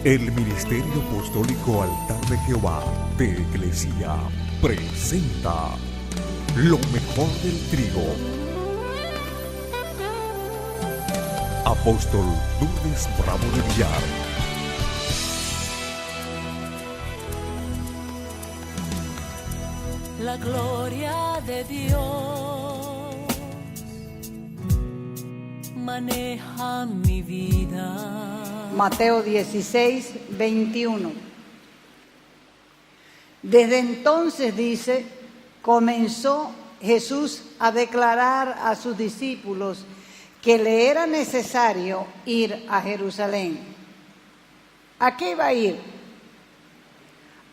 El Ministerio Apostólico Altar de Jehová de Iglesia presenta lo mejor del trigo. Apóstol Lourdes Bravo de Villar. La gloria de Dios maneja mi vida. Mateo 16, 21. Desde entonces, dice, comenzó Jesús a declarar a sus discípulos que le era necesario ir a Jerusalén. ¿A qué iba a ir?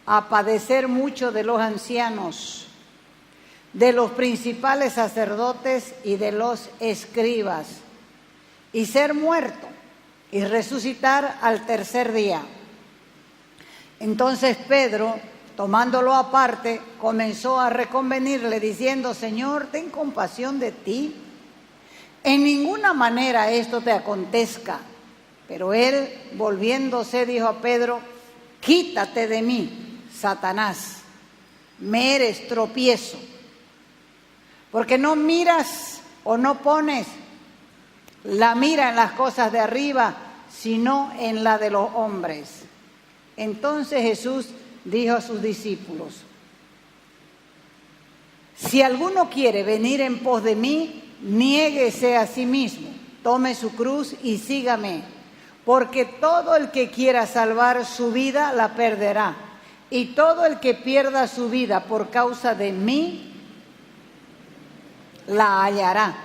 A padecer mucho de los ancianos, de los principales sacerdotes y de los escribas, y ser muerto y resucitar al tercer día. Entonces Pedro, tomándolo aparte, comenzó a reconvenirle diciendo: Señor, ten compasión de ti. En ninguna manera esto te acontezca. Pero él, volviéndose, dijo a Pedro: quítate de mí, Satanás, me eres tropiezo, porque no miras o no pones la mira en las cosas de arriba, sino en la de los hombres. Entonces Jesús dijo a sus discípulos: si alguno quiere venir en pos de mí, niéguese a sí mismo, tome su cruz y sígame, porque todo el que quiera salvar su vida la perderá, y todo el que pierda su vida por causa de mí la hallará.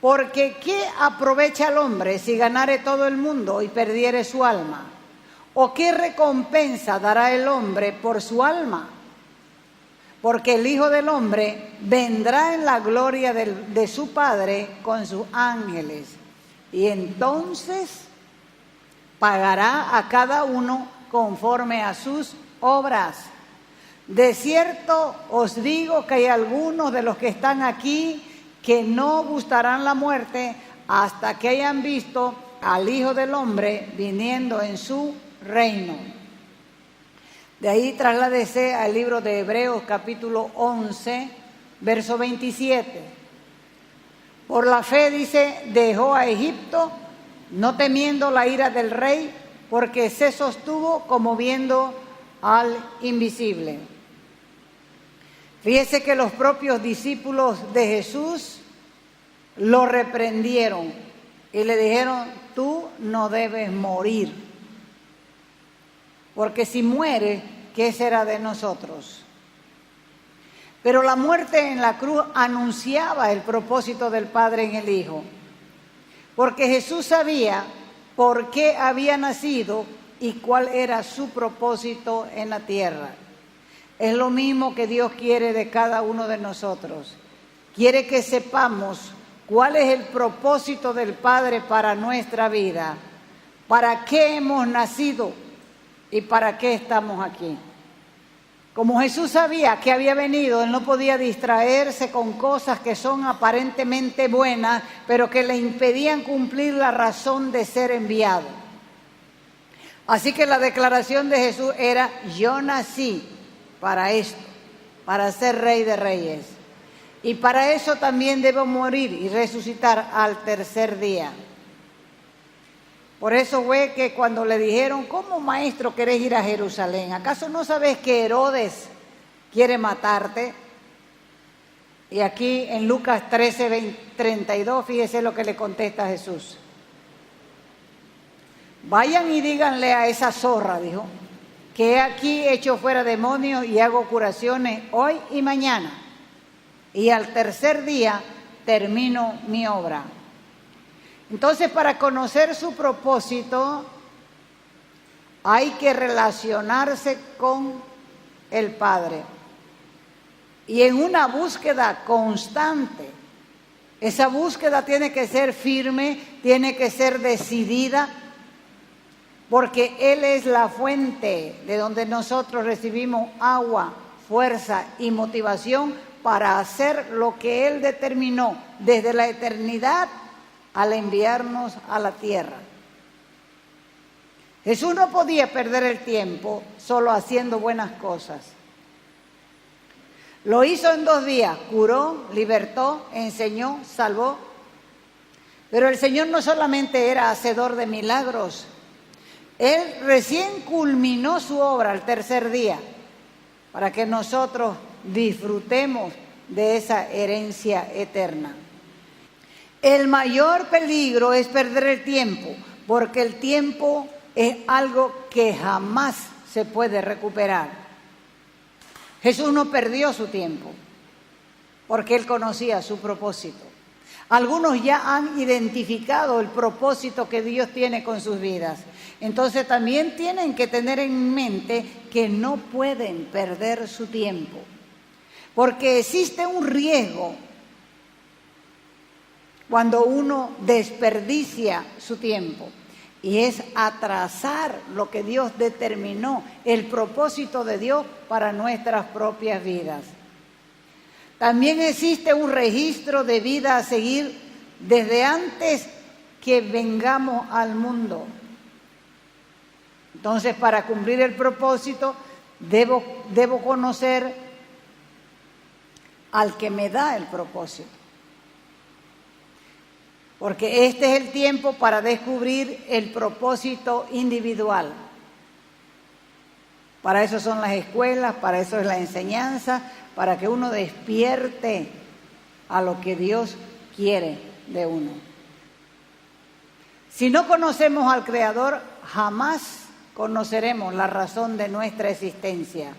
Porque ¿qué aprovecha el hombre si ganare todo el mundo y perdiere su alma? ¿O qué recompensa dará el hombre por su alma? Porque el Hijo del Hombre vendrá en la gloria de su Padre con sus ángeles, y entonces pagará a cada uno conforme a sus obras. De cierto os digo que hay algunos de los que están aquí que no gustarán la muerte hasta que hayan visto al Hijo del Hombre viniendo en su reino. De ahí trasládese al libro de Hebreos capítulo 11, verso 27. Por la fe, dice, dejó a Egipto, no temiendo la ira del rey, porque se sostuvo como viendo al invisible. Fíjese que los propios discípulos de Jesús lo reprendieron y le dijeron: tú no debes morir, porque si muere, ¿qué será de nosotros? Pero la muerte en la cruz anunciaba el propósito del Padre en el Hijo, porque Jesús sabía por qué había nacido y cuál era su propósito en la tierra. Es lo mismo que Dios quiere de cada uno de nosotros. Quiere que sepamos cuál es el propósito del Padre para nuestra vida, para qué hemos nacido y para qué estamos aquí. Como Jesús sabía que había venido, Él no podía distraerse con cosas que son aparentemente buenas, pero que le impedían cumplir la razón de ser enviado. Así que la declaración de Jesús era: yo nací para esto, para ser Rey de Reyes. Y para eso también debo morir y resucitar al tercer día. Por eso fue que cuando le dijeron: ¿cómo, maestro, querés ir a Jerusalén? ¿Acaso no sabes que Herodes quiere matarte? Y aquí en Lucas 13, 32, fíjese lo que le contesta Jesús. Vayan y díganle a esa zorra, dijo, que he aquí echo fuera demonios y hago curaciones hoy y mañana, y al tercer día termino mi obra. Entonces, para conocer su propósito, hay que relacionarse con el Padre, y en una búsqueda constante. Esa búsqueda tiene que ser firme, tiene que ser decidida, porque Él es la fuente de donde nosotros recibimos agua, fuerza y motivación para hacer lo que Él determinó desde la eternidad al enviarnos a la tierra. Jesús no podía perder el tiempo solo haciendo buenas cosas. Lo hizo en 2 días, curó, libertó, enseñó, salvó. Pero el Señor no solamente era hacedor de milagros, Él recién culminó su obra al 3er día, para que nosotros disfrutemos de esa herencia eterna. El mayor peligro es perder el tiempo, porque el tiempo es algo que jamás se puede recuperar. Jesús no perdió su tiempo, porque Él conocía su propósito. Algunos ya han identificado el propósito que Dios tiene con sus vidas. Entonces también tienen que tener en mente que no pueden perder su tiempo, porque existe un riesgo cuando uno desperdicia su tiempo, y es atrasar lo que Dios determinó, el propósito de Dios para nuestras propias vidas. También existe un registro de vida a seguir desde antes que vengamos al mundo. Entonces, para cumplir el propósito, debo conocer al que me da el propósito. Porque este es el tiempo para descubrir el propósito individual. Para eso son las escuelas, para eso es la enseñanza, para que uno despierte a lo que Dios quiere de uno. Si no conocemos al Creador, jamás conoceremos la razón de nuestra existencia.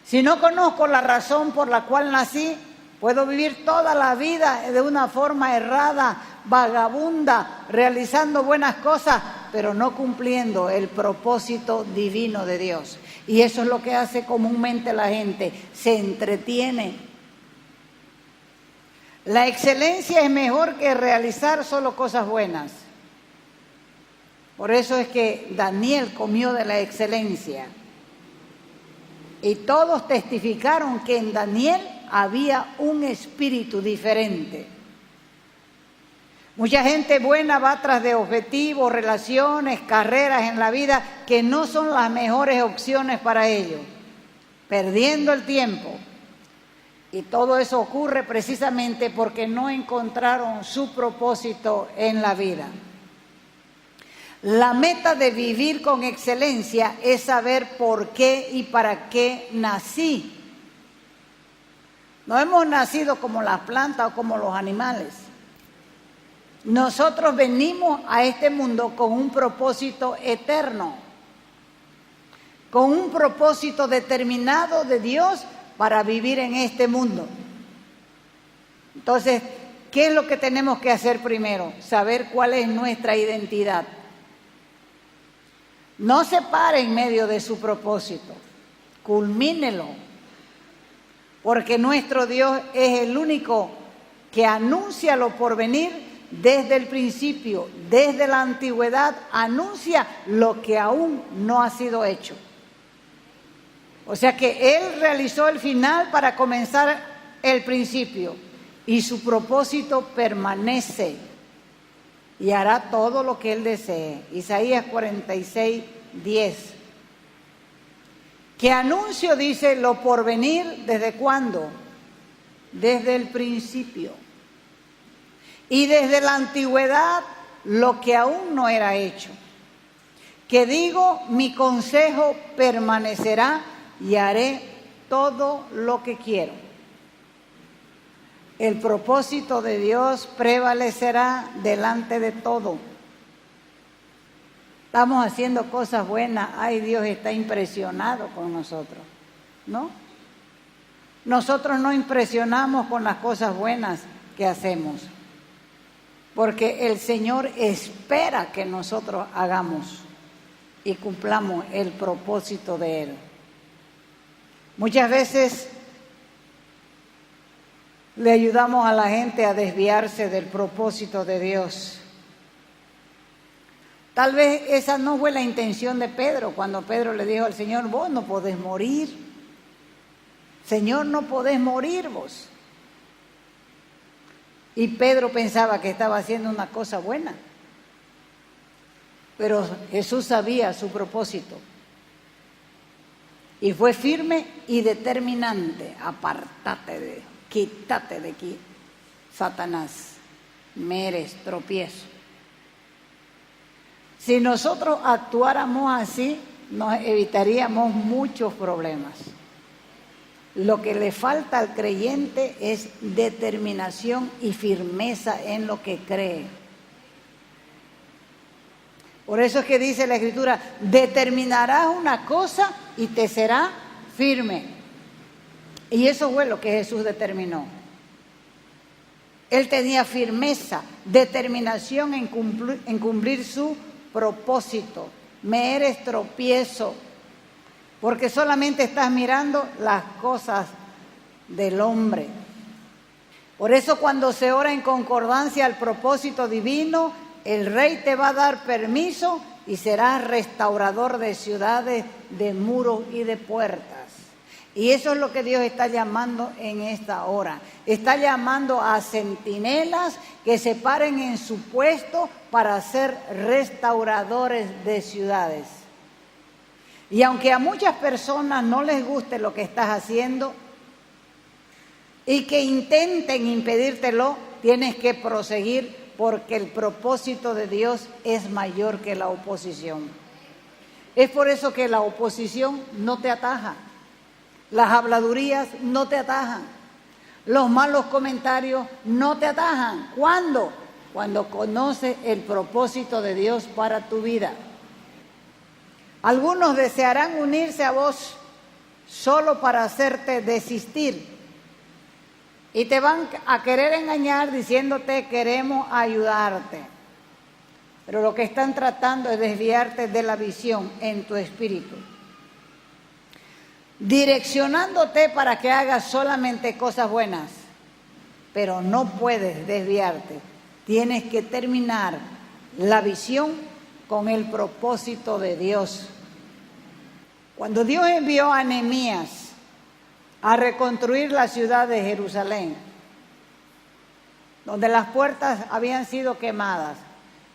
Si no conozco la razón por la cual nací, puedo vivir toda la vida de una forma errada, vagabunda, realizando buenas cosas, pero no cumpliendo el propósito divino de Dios. Y eso es lo que hace comúnmente la gente, se entretiene. La excelencia es mejor que realizar solo cosas buenas. Por eso es que Daniel comió de la excelencia. Y todos testificaron que en Daniel había un espíritu diferente. Mucha gente buena va tras de objetivos, relaciones, carreras en la vida que no son las mejores opciones para ellos, perdiendo el tiempo. Y todo eso ocurre precisamente porque no encontraron su propósito en la vida. La meta de vivir con excelencia es saber por qué y para qué nací. No hemos nacido como las plantas o como los animales. Nosotros venimos a este mundo con un propósito eterno, con un propósito determinado de Dios para vivir en este mundo. Entonces, ¿qué es lo que tenemos que hacer primero? Saber cuál es nuestra identidad. No se pare en medio de su propósito, culmínelo, porque nuestro Dios es el único que anuncia lo por venir desde el principio, desde la antigüedad, anuncia lo que aún no ha sido hecho. O sea que Él realizó el final para comenzar el principio, y su propósito permanece y hará todo lo que Él desee. Isaías 46, 10. ¿Qué anuncio dice lo por venir? ¿Desde cuándo? Desde el principio. Y desde la antigüedad lo que aún no era hecho. Que digo, mi consejo permanecerá y haré todo lo que quiero. El propósito de Dios prevalecerá delante de todo. Estamos haciendo cosas buenas, ay, Dios está impresionado con nosotros, ¿no? Nosotros no impresionamos con las cosas buenas que hacemos, porque el Señor espera que nosotros hagamos y cumplamos el propósito de Él. Muchas veces le ayudamos a la gente a desviarse del propósito de Dios. Tal vez esa no fue la intención de Pedro, cuando Pedro le dijo al Señor, vos no podés morir. Señor, no podés morir vos. Y Pedro pensaba que estaba haciendo una cosa buena. Pero Jesús sabía su propósito. Y fue firme y determinante. Quítate de aquí, Satanás, me eres tropiezo. Si nosotros actuáramos así, nos evitaríamos muchos problemas. Lo que le falta al creyente es determinación y firmeza en lo que cree. Por eso es que dice la Escritura, determinarás una cosa y te será firme. Y eso fue lo que Jesús determinó. Él tenía firmeza, determinación en cumplir su propósito. Me eres tropiezo, porque solamente estás mirando las cosas del hombre. Por eso cuando se ora en concordancia al propósito divino, el Rey te va a dar permiso y serás restaurador de ciudades, de muros y de puertas. Y eso es lo que Dios está llamando en esta hora. Está llamando a centinelas que se paren en su puesto para ser restauradores de ciudades. Y aunque a muchas personas no les guste lo que estás haciendo y que intenten impedírtelo, tienes que proseguir porque el propósito de Dios es mayor que la oposición. Es por eso que la oposición no te ataja. Las habladurías no te atajan. Los malos comentarios no te atajan. ¿Cuándo? Cuando conoces el propósito de Dios para tu vida. Algunos desearán unirse a vos solo para hacerte desistir. Y te van a querer engañar diciéndote queremos ayudarte. Pero lo que están tratando es desviarte de la visión en tu espíritu. Direccionándote para que hagas solamente cosas buenas, pero no puedes desviarte. Tienes que terminar la visión con el propósito de Dios. Cuando Dios envió a Nehemías a reconstruir la ciudad de Jerusalén, donde las puertas habían sido quemadas,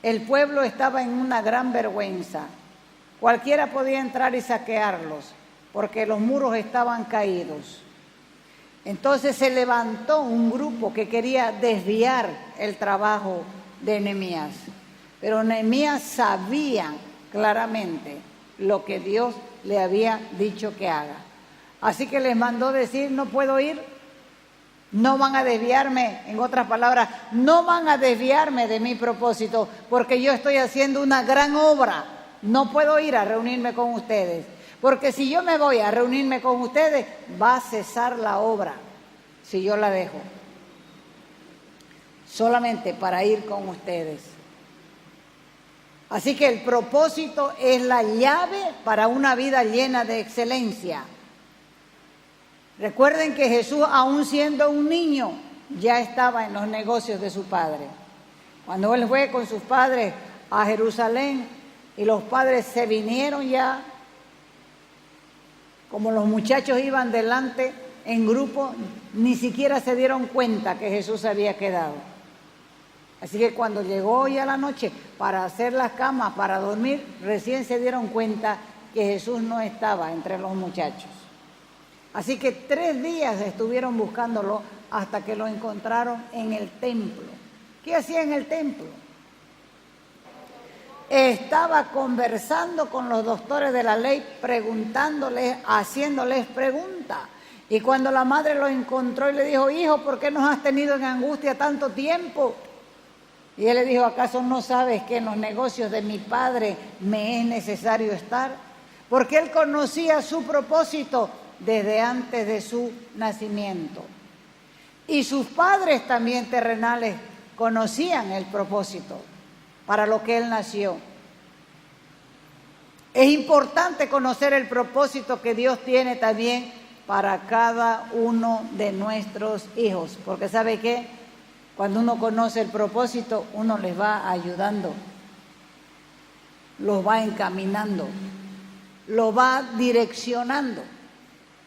el pueblo estaba en una gran vergüenza. Cualquiera podía entrar y saquearlos, porque los muros estaban caídos. Entonces se levantó un grupo que quería desviar el trabajo de Nehemías. Pero Nehemías sabía claramente lo que Dios le había dicho que haga. Así que les mandó decir, no puedo ir, no van a desviarme, en otras palabras, no van a desviarme de mi propósito, porque yo estoy haciendo una gran obra, no puedo ir a reunirme con ustedes. Porque si yo me voy a reunirme con ustedes, va a cesar la obra, si yo la dejo. Solamente para ir con ustedes. Así que el propósito es la llave para una vida llena de excelencia. Recuerden que Jesús, aún siendo un niño, ya estaba en los negocios de su padre. Cuando él fue con sus padres a Jerusalén y los padres se vinieron ya, como los muchachos iban delante en grupo, ni siquiera se dieron cuenta que Jesús se había quedado. Así que cuando llegó ya la noche para hacer las camas, para dormir, recién se dieron cuenta que Jesús no estaba entre los muchachos. Así que 3 días estuvieron buscándolo hasta que lo encontraron en el templo. ¿Qué hacía en el templo? Estaba conversando con los doctores de la ley, preguntándoles, haciéndoles preguntas. Y cuando la madre lo encontró y le dijo, hijo, ¿por qué nos has tenido en angustia tanto tiempo? Y él le dijo, ¿acaso no sabes que en los negocios de mi padre me es necesario estar? Porque él conocía su propósito desde antes de su nacimiento. Y sus padres también terrenales conocían el propósito para lo que él nació. Es importante conocer el propósito que Dios tiene también para cada uno de nuestros hijos, porque ¿sabe qué? Cuando uno conoce el propósito, uno les va ayudando, los va encaminando, los va direccionando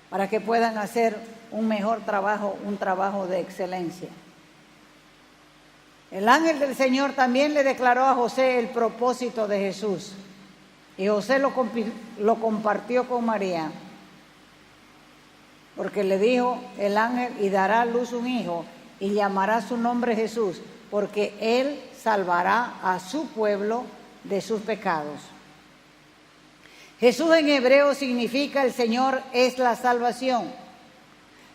para que puedan hacer un mejor trabajo, un trabajo de excelencia. El ángel del Señor también le declaró a José el propósito de Jesús. Y José lo compartió con María. Porque le dijo el ángel, y dará a luz un hijo, y llamará su nombre Jesús, porque él salvará a su pueblo de sus pecados. Jesús en hebreo significa el Señor es la salvación.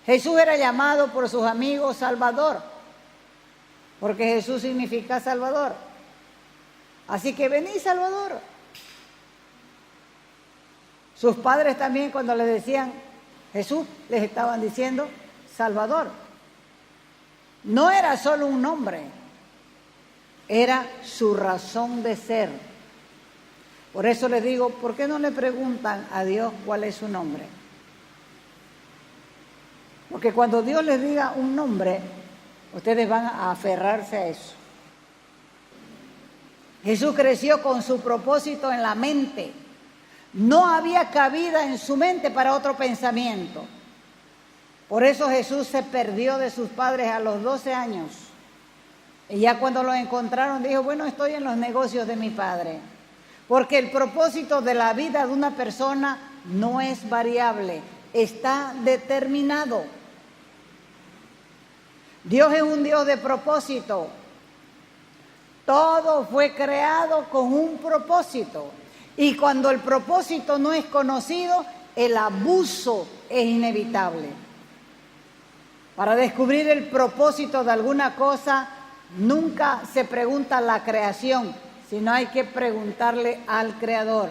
Jesús era llamado por sus amigos Salvador, porque Jesús significa Salvador. Así que vení, Salvador. Sus padres también, cuando le decían Jesús, les estaban diciendo Salvador. No era solo un nombre, era su razón de ser. Por eso les digo, ¿por qué no le preguntan a Dios cuál es su nombre? Porque cuando Dios les diga un nombre, ustedes van a aferrarse a eso. Jesús creció con su propósito en la mente. No había cabida en su mente para otro pensamiento. Por eso Jesús se perdió de sus padres a los 12 años. Y ya cuando lo encontraron dijo, bueno, estoy en los negocios de mi padre. Porque el propósito de la vida de una persona no es variable, está determinado. Dios es un Dios de propósito. Todo fue creado con un propósito. Y cuando el propósito no es conocido, el abuso es inevitable. Para descubrir el propósito de alguna cosa, nunca se pregunta la creación, sino hay que preguntarle al Creador.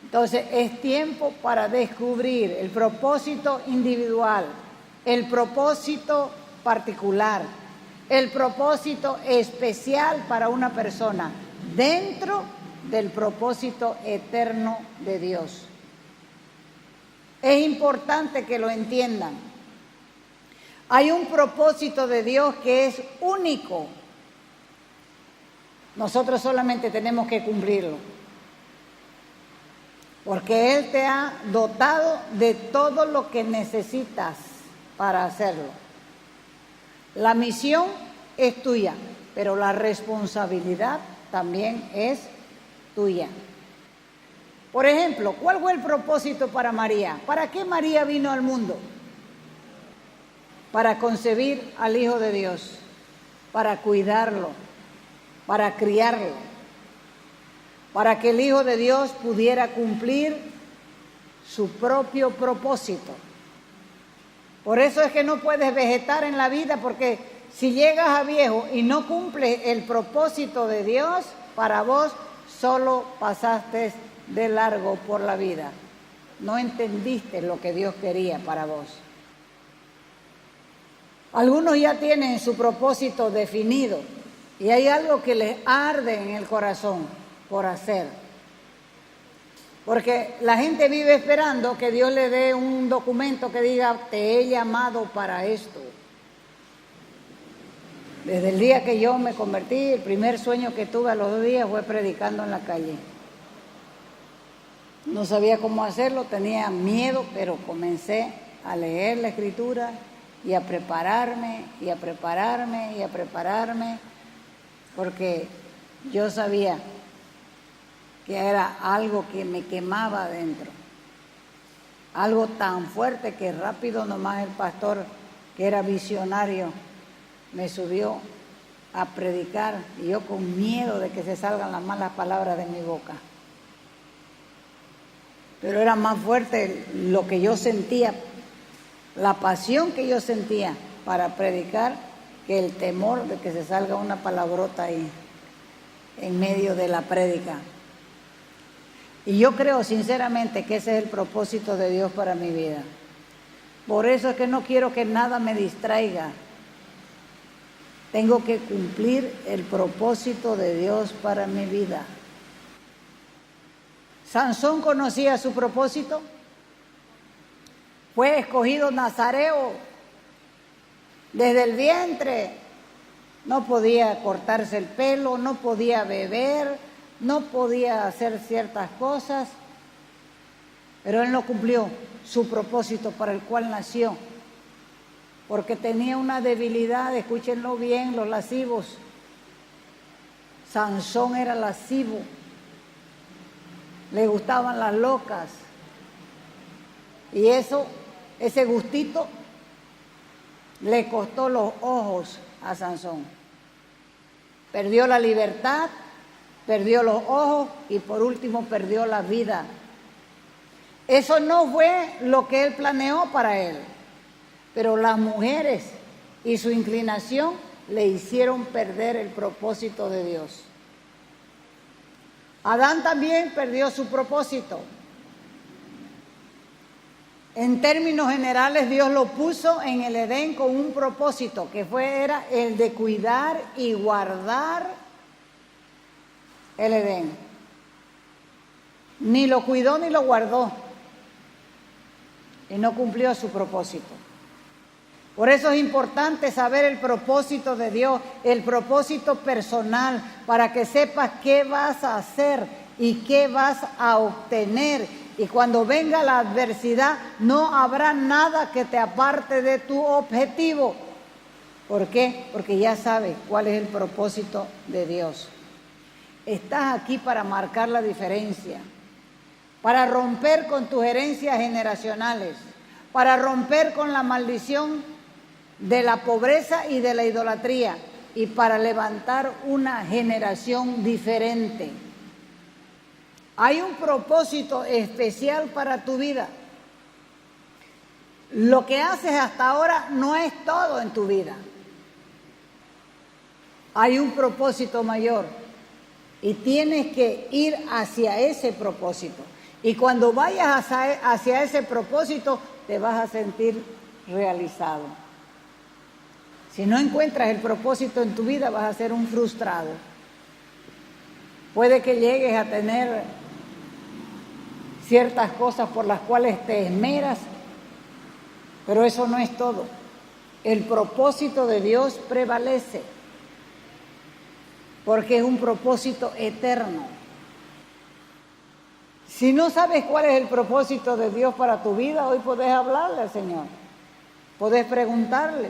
Entonces, es tiempo para descubrir el propósito individual, el propósito particular, el propósito especial para una persona, dentro del propósito eterno de Dios. Es importante que lo entiendan. Hay un propósito de Dios que es único. Nosotros solamente tenemos que cumplirlo. Porque Él te ha dotado de todo lo que necesitas para hacerlo. La misión es tuya, pero la responsabilidad también es tuya. Por ejemplo, ¿cuál fue el propósito para María? ¿Para qué María vino al mundo? Para concebir al Hijo de Dios, para cuidarlo, para criarlo, para que el Hijo de Dios pudiera cumplir su propio propósito. Por eso es que no puedes vegetar en la vida, porque si llegas a viejo y no cumples el propósito de Dios, para vos solo pasaste de largo por la vida. No entendiste lo que Dios quería para vos. Algunos ya tienen su propósito definido y hay algo que les arde en el corazón por hacer. Porque la gente vive esperando que Dios le dé un documento que diga, te he llamado para esto. Desde el día que yo me convertí, el primer sueño que tuve a los 2 días fue predicando en la calle. No sabía cómo hacerlo, tenía miedo, pero comencé a leer la Escritura y a prepararme, y a prepararme, y a prepararme, porque yo sabía que era algo que me quemaba adentro. Algo tan fuerte que rápido nomás el pastor, que era visionario, me subió a predicar y yo con miedo de que se salgan las malas palabras de mi boca. Pero era más fuerte lo que yo sentía, la pasión que yo sentía para predicar, que el temor de que se salga una palabrota ahí en medio de la prédica. Y yo creo sinceramente que ese es el propósito de Dios para mi vida. Por eso es que no quiero que nada me distraiga. Tengo que cumplir el propósito de Dios para mi vida. Sansón conocía su propósito. Fue escogido nazareo desde el vientre. No podía cortarse el pelo, no podía beber, no podía hacer ciertas cosas. Pero él no cumplió su propósito para el cual nació. porque tenía una debilidad, escúchenlo bien, los lascivos. Sansón era lascivo, le gustaban las locas, y ese gustito le costó los ojos a Sansón. Perdió la libertad, perdió los ojos y por último perdió la vida. Eso no fue lo que él planeó para él, pero las mujeres y su inclinación le hicieron perder el propósito de Dios. Adán también perdió su propósito. En términos generales, Dios lo puso en el Edén con un propósito, que era el de cuidar y guardar el Edén. Ni lo cuidó ni lo guardó, y no cumplió su propósito. Por eso es importante saber el propósito de Dios, el propósito personal, para que sepas qué vas a hacer y qué vas a obtener. Y cuando venga la adversidad, no habrá nada que te aparte de tu objetivo. ¿Por qué? Porque ya sabes cuál es el propósito de Dios. Estás aquí para marcar la diferencia, para romper con tus herencias generacionales, para romper con la maldición de la pobreza y de la idolatría, y para levantar una generación diferente. Hay un propósito especial para tu vida. Lo que haces hasta ahora no es todo en tu vida. Hay un propósito mayor y tienes que ir hacia ese propósito. Y cuando vayas hacia ese propósito, te vas a sentir realizado. Si no encuentras el propósito en tu vida, vas a ser un frustrado. Puede que llegues a tener ciertas cosas por las cuales te esmeras, pero eso no es todo. El propósito de Dios prevalece, porque es un propósito eterno. Si no sabes cuál es el propósito de Dios para tu vida, hoy podés hablarle al Señor. Podés preguntarle,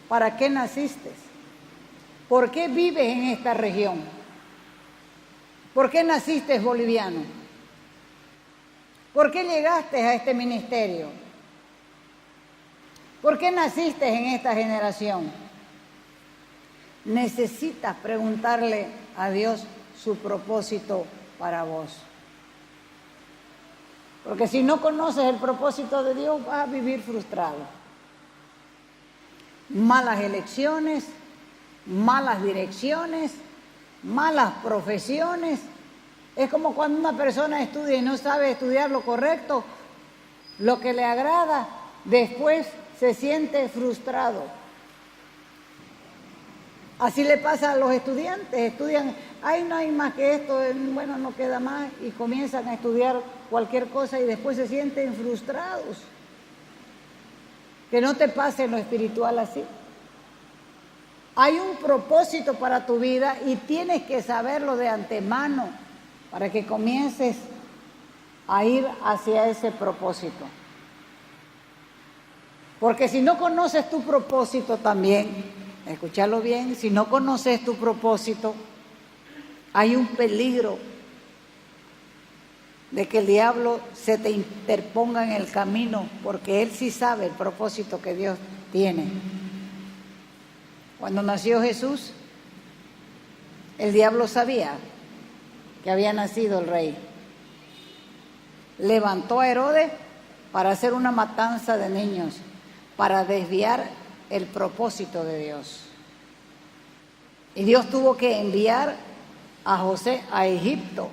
¿para qué naciste? ¿Por qué vives en esta región? ¿Por qué naciste boliviano? ¿Por qué llegaste a este ministerio? ¿Por qué naciste en esta generación? Necesitas preguntarle a Dios su propósito para vos. Porque si no conoces el propósito de Dios, vas a vivir frustrado. Malas elecciones, malas direcciones, malas profesiones. Es como cuando una persona estudia y no sabe estudiar lo correcto, lo que le agrada, después se siente frustrado. Así le pasa a los estudiantes, estudian, ay, no hay más que esto, bueno, no queda más, y comienzan a estudiar cualquier cosa y después se sienten frustrados. Que no te pase en lo espiritual así. Hay un propósito para tu vida y tienes que saberlo de antemano para que comiences a ir hacia ese propósito. Porque si no conoces tu propósito también, escúchalo bien, si no conoces tu propósito, hay un peligro de que el diablo se te interponga en el camino, porque él sí sabe el propósito que Dios tiene. Cuando nació Jesús, el diablo sabía que había nacido el rey. Levantó a Herodes para hacer una matanza de niños, para desviar el propósito de Dios. Y Dios tuvo que enviar a José a Egipto,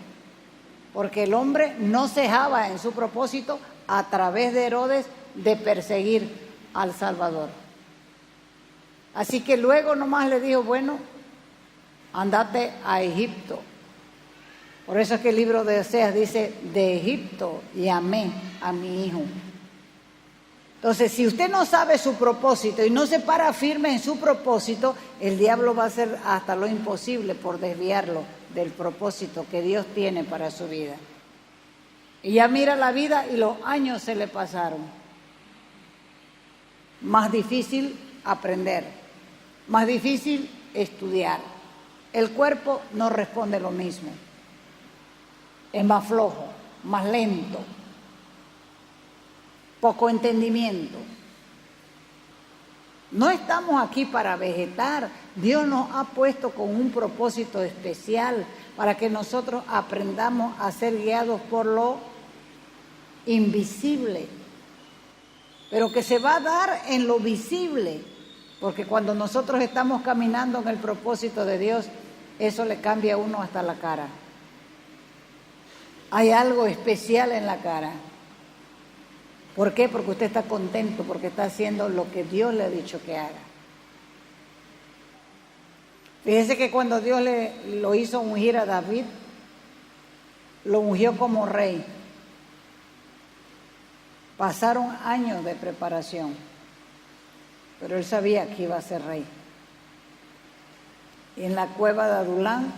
porque el hombre no cejaba en su propósito a través de Herodes de perseguir al Salvador. Así que luego nomás le dijo, bueno, andate a Egipto. Por eso es que el libro de Oseas dice, de Egipto llamé a mi hijo. Entonces, si usted no sabe su propósito y no se para firme en su propósito, el diablo va a hacer hasta lo imposible por desviarlo del propósito que Dios tiene para su vida. Y ya mira la vida y los años se le pasaron. más difícil aprender, más difícil estudiar. El cuerpo no responde lo mismo. Es más flojo, más lento, poco entendimiento. No estamos aquí para vegetar. Dios nos ha puesto con un propósito especial para que nosotros aprendamos a ser guiados por lo invisible, pero que se va a dar en lo visible, porque cuando nosotros estamos caminando en el propósito de Dios, eso le cambia a uno hasta la cara. Hay algo especial en la cara. ¿Por qué? Porque usted está contento, porque está haciendo lo que Dios le ha dicho que haga. Fíjese que cuando Dios lo hizo ungir a David, lo ungió como rey. Pasaron años de preparación, pero él sabía que iba a ser rey. Y en la cueva de Adulán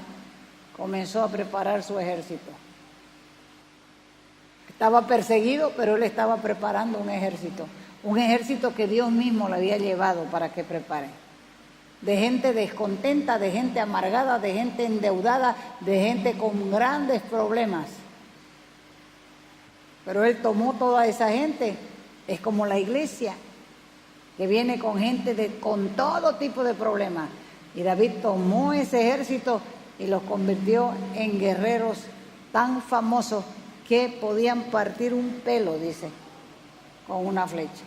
comenzó a preparar su ejército. Estaba perseguido, pero él estaba preparando un ejército que Dios mismo le había llevado para que prepare. De gente descontenta, de gente amargada, de gente endeudada, de gente con grandes problemas. Pero él tomó toda esa gente, es como la iglesia, que viene con gente con todo tipo de problemas. Y David tomó ese ejército y los convirtió en guerreros tan famosos que podían partir un pelo, dice, con una flecha.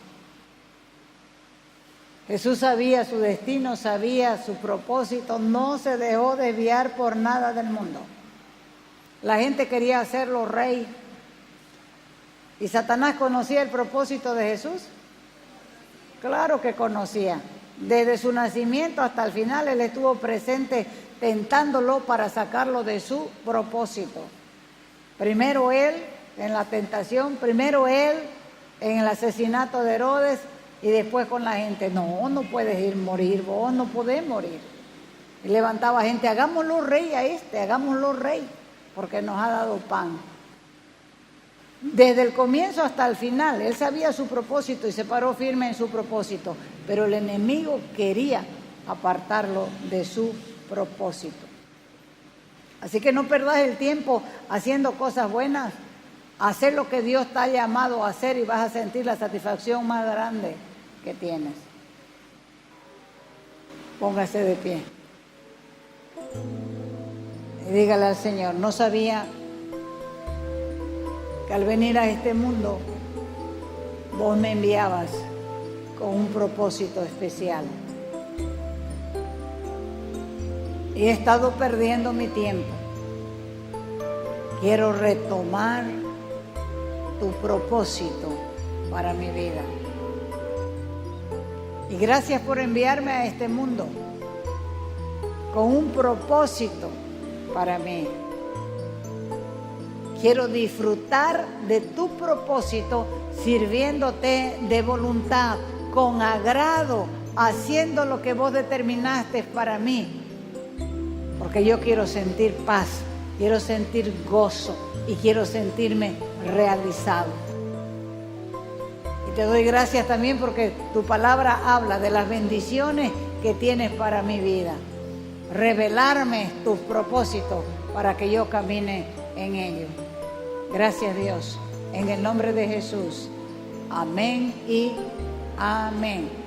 Jesús sabía su destino, sabía su propósito, no se dejó desviar por nada del mundo. La gente quería hacerlo rey. ¿Y Satanás conocía el propósito de Jesús? Claro que conocía. Desde su nacimiento hasta el final él estuvo presente tentándolo para sacarlo de su propósito. Primero él en la tentación, primero él en el asesinato de Herodes y después con la gente. No puedes ir morir, vos no podés morir. Y levantaba gente, hagámoslo rey a hagámoslo rey, porque nos ha dado pan. Desde el comienzo hasta el final, él sabía su propósito y se paró firme en su propósito, pero el enemigo quería apartarlo de su propósito. Así que no perdas el tiempo haciendo cosas buenas, hacer lo que Dios te ha llamado a hacer y vas a sentir la satisfacción más grande que tienes. Póngase de pie y dígale al Señor, no sabía que al venir a este mundo vos me enviabas con un propósito especial. Y he estado perdiendo mi tiempo. Quiero retomar tu propósito para mi vida. Y gracias por enviarme a este mundo con un propósito para mí. Quiero disfrutar de tu propósito sirviéndote de voluntad, con agrado, haciendo lo que vos determinaste para mí. Porque yo quiero sentir paz, quiero sentir gozo y quiero sentirme realizado. Y te doy gracias también porque tu palabra habla de las bendiciones que tienes para mi vida. Revelarme tus propósitos para que yo camine en ellos. Gracias Dios, en el nombre de Jesús. Amén y amén.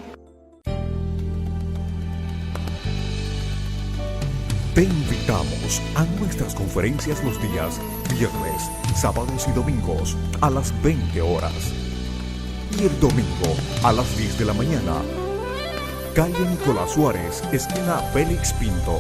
Te invitamos a nuestras conferencias los días viernes, sábados y domingos a las 20 horas. Y el domingo a las 10 de la mañana. Calle Nicolás Suárez, esquina Félix Pinto.